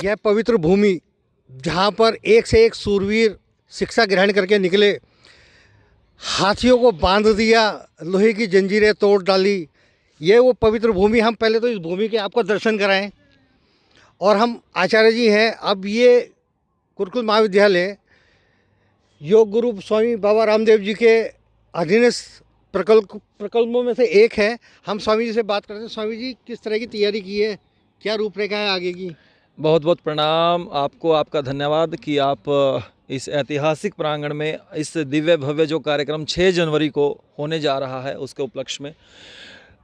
यह पवित्र भूमि जहाँ पर एक से एक सूरवीर शिक्षा ग्रहण करके निकले, हाथियों को बांध दिया, लोहे की जंजीरें तोड़ डाली, ये वो पवित्र भूमि। हम पहले तो इस भूमि के आपको दर्शन कराएं। और हम आचार्य जी हैं। अब ये गुरुकुल महाविद्यालय योग गुरु स्वामी बाबा रामदेव जी के अधीनस्थ प्रकल्पों में से एक है। हम स्वामी जी से बात करते हैं। स्वामी जी, किस तरह की तैयारी की है, क्या रूपरेखा है आगे की? बहुत बहुत प्रणाम आपको, आपका धन्यवाद कि आप इस ऐतिहासिक प्रांगण में इस दिव्य भव्य जो कार्यक्रम 6 जनवरी को होने जा रहा है उसके उपलक्ष्य में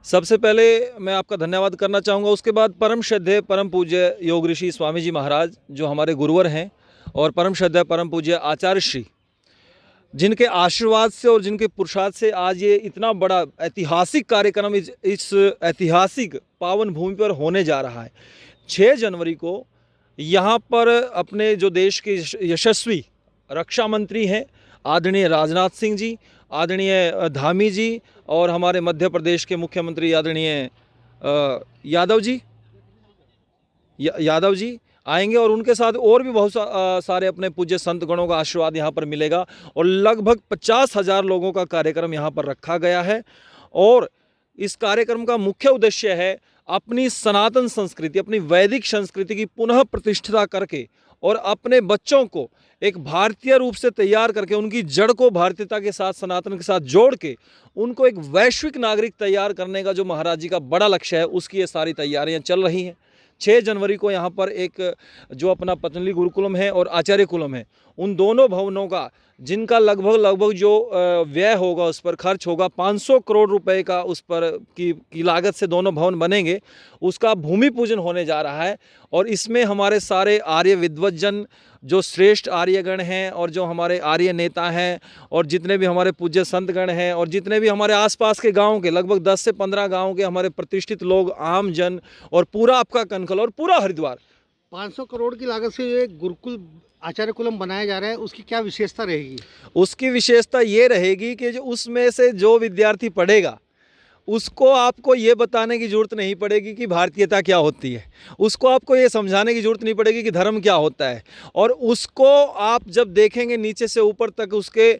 सबसे पहले मैं आपका धन्यवाद करना चाहूँगा। उसके बाद परम श्रद्धेय परम पूज्य योग ऋषि स्वामी जी महाराज जो हमारे गुरुवर हैं और परम श्रद्धेय परम पूज्य आचार्य श्री, जिनके आशीर्वाद से और जिनके पुरुषार्थ से आज ये इतना बड़ा ऐतिहासिक कार्यक्रम इस ऐतिहासिक पावन भूमि पर होने जा रहा है। 6 जनवरी को यहाँ पर अपने जो देश के यशस्वी रक्षा मंत्री हैं आदरणीय राजनाथ सिंह जी, आदरणीय धामी जी और हमारे मध्य प्रदेश के मुख्यमंत्री आदरणीय यादव जी आएंगे और उनके साथ और भी बहुत सारे अपने पूज्य संत गणों का आशीर्वाद यहाँ पर मिलेगा। और लगभग 50,000 लोगों का कार्यक्रम यहाँ पर रखा गया है। और इस कार्यक्रम का मुख्य उद्देश्य है अपनी सनातन संस्कृति, अपनी वैदिक संस्कृति की पुनः प्रतिष्ठा करके और अपने बच्चों को एक भारतीय रूप से तैयार करके उनकी जड़ को भारतीयता के साथ, सनातन के साथ जोड़ के उनको एक वैश्विक नागरिक तैयार करने का जो महाराज जी का बड़ा लक्ष्य है, उसकी ये सारी तैयारियां चल रही हैं। 6 जनवरी को यहाँ पर एक जो अपना पतंजलि गुरुकुलम है और आचार्य कुलम है, उन दोनों भवनों का जिनका लगभग जो व्यय होगा, उस पर खर्च होगा 500 करोड़ रुपए का, उस पर की लागत से दोनों भवन बनेंगे, उसका भूमि पूजन होने जा रहा है। और इसमें हमारे सारे आर्य विद्वज्जन, जो श्रेष्ठ आर्यगण हैं और जो हमारे आर्य नेता हैं और जितने भी हमारे पूज्य संतगण हैं और जितने भी हमारे आसपास के गाँव के लगभग 10 से 15 गाँव के हमारे प्रतिष्ठित लोग, आम जन और पूरा आपका कनखल और पूरा हरिद्वार। 500 करोड़ की लागत से ये गुरुकुल आचार्य कुलम बनाया जा रहा है, उसकी क्या विशेषता रहेगी? उसकी विशेषता ये रहेगी कि जो उसमें से जो विद्यार्थी पढ़ेगा उसको आपको ये बताने की ज़रूरत नहीं पड़ेगी कि भारतीयता क्या होती है, उसको आपको ये समझाने की ज़रूरत नहीं पड़ेगी कि धर्म क्या होता है। और उसको आप जब देखेंगे नीचे से ऊपर तक, उसके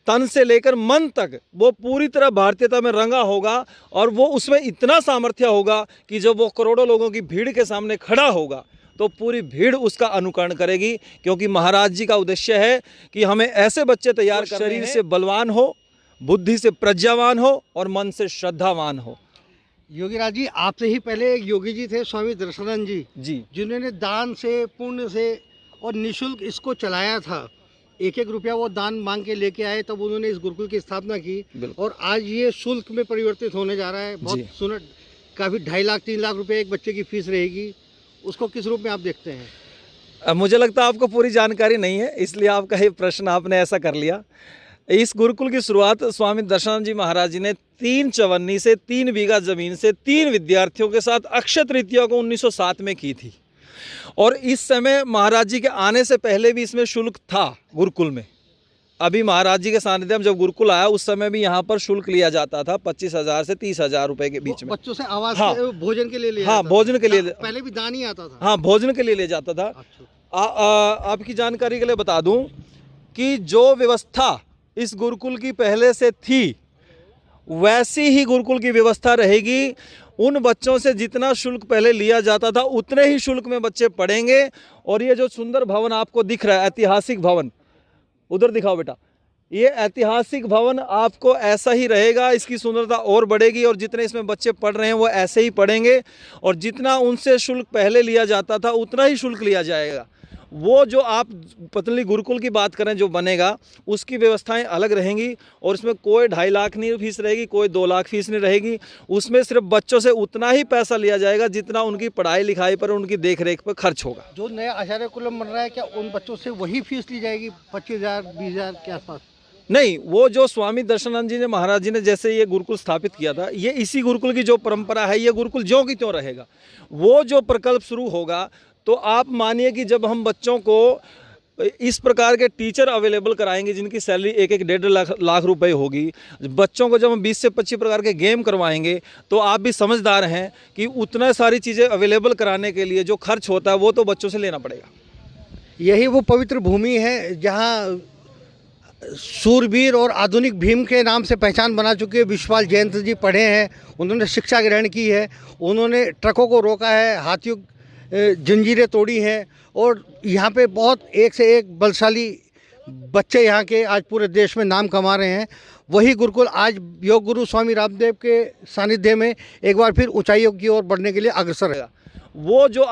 तन से लेकर मन तक वो पूरी तरह भारतीयता में रंगा होगा और वो उसमें इतना सामर्थ्य होगा कि जब वो करोड़ों लोगों की भीड़ के सामने खड़ा होगा तो पूरी भीड़ उसका अनुकरण करेगी। क्योंकि महाराज जी का उद्देश्य है कि हमें ऐसे बच्चे तैयार कर, शरीर से बलवान हो, बुद्धि से प्रज्ञावान हो और मन से श्रद्धावान हो। योगी राज जी, आपसे ही पहले एक योगी जी थे स्वामी दर्शनानंद जी, जिन्होंने दान से, पुण्य से और निःशुल्क इसको चलाया था। 1-1 रुपया वो दान मांग के लेके आए, तब उन्होंने इस गुरुकुल की स्थापना की। और आज ये शुल्क में परिवर्तित होने जा रहा है। बहुत सुना, काफ़ी 2.5 लाख 3 लाख रुपये एक बच्चे की फीस रहेगी। उसको किस रूप में आप देखते हैं? मुझे लगता है आपको पूरी जानकारी नहीं है, इसलिए आपका ये प्रश्न आपने ऐसा कर लिया। इस गुरुकुल की शुरुआत स्वामी दर्शनानंद जी महाराज जी ने 3 चवन्नी से 3 बीघा जमीन से 3 विद्यार्थियों के साथ अक्षय तृतीया को 1907 में की थी। और इस समय महाराज जी के आने से पहले भी इसमें शुल्क था गुरुकुल में। अभी महाराज जी के सानिध्य में जब गुरुकुल आया उस समय भी यहाँ पर शुल्क लिया जाता था 25,000 से 30,000 रुपए के बीच में। बच्चों से आवास, भोजन के लिए लिया? हाँ, भोजन के लिए। पहले भी दान ही आता था। हाँ, भोजन के लिए ले जाता था। आपकी जानकारी के लिए बता दूं कि जो व्यवस्था इस गुरुकुल की पहले से थी वैसी ही गुरुकुल की व्यवस्था रहेगी। उन बच्चों से जितना शुल्क पहले लिया जाता था उतने ही शुल्क में बच्चे पढ़ेंगे। और ये जो सुंदर भवन आपको दिख रहा है, ऐतिहासिक भवन, उधर दिखाओ बेटा, ये ऐतिहासिक भवन आपको ऐसा ही रहेगा, इसकी सुंदरता और बढ़ेगी और जितने इसमें बच्चे पढ़ रहे हैं वो ऐसे ही पढ़ेंगे। और जितना उनसे शुल्क पहले लिया जाता था उतना ही शुल्क लिया जाएगा। वो जो आप पतंजलि गुरुकुल की बात करें जो बनेगा, उसकी व्यवस्थाएं अलग रहेंगी और उसमें कोई 2.5 लाख नहीं फीस रहेगी, कोई 2 लाख फीस नहीं रहेगी। उसमें सिर्फ बच्चों से उतना ही पैसा लिया जाएगा जितना उनकी पढ़ाई लिखाई पर, उनकी देखरेख पर खर्च होगा। जो नया आचार्य कुलम बन रहा है, क्या उन बच्चों से वही फीस ली जाएगी 25,000 20,000 के आसपास? नहीं, वो जो स्वामी दर्शनानंद जी ने महाराज जी ने जैसे ये गुरुकुल स्थापित किया था, ये इसी गुरुकुल की जो परंपरा है, ये गुरुकुल ज्यों की त्यों रहेगा। वो जो प्रकल्प शुरू होगा तो आप मानिए कि जब हम बच्चों को इस प्रकार के टीचर अवेलेबल कराएंगे जिनकी सैलरी 1-1 लाख रुपए होगी। बच्चों को जब हम 20 से 25 प्रकार के गेम करवाएंगे तो आप भी समझदार हैं कि उतना सारी चीज़ें अवेलेबल कराने के लिए जो खर्च होता है वो तो बच्चों से लेना पड़ेगा। यही वो पवित्र भूमि है जहाँ सूरवीर और आधुनिक भीम के नाम से पहचान बना चुके विश्वपाल जयंत जी पढ़े हैं, उन्होंने शिक्षा ग्रहण की है, उन्होंने ट्रकों को रोका है, हाथियों जंजीरें तोड़ी हैं और यहाँ पे बहुत एक से एक बलशाली बच्चे यहाँ के आज पूरे देश में नाम कमा रहे हैं। वही गुरुकुल आज योग गुरु स्वामी रामदेव के सानिध्य में एक बार फिर ऊंचाइयों की ओर बढ़ने के लिए अग्रसर है। वो जो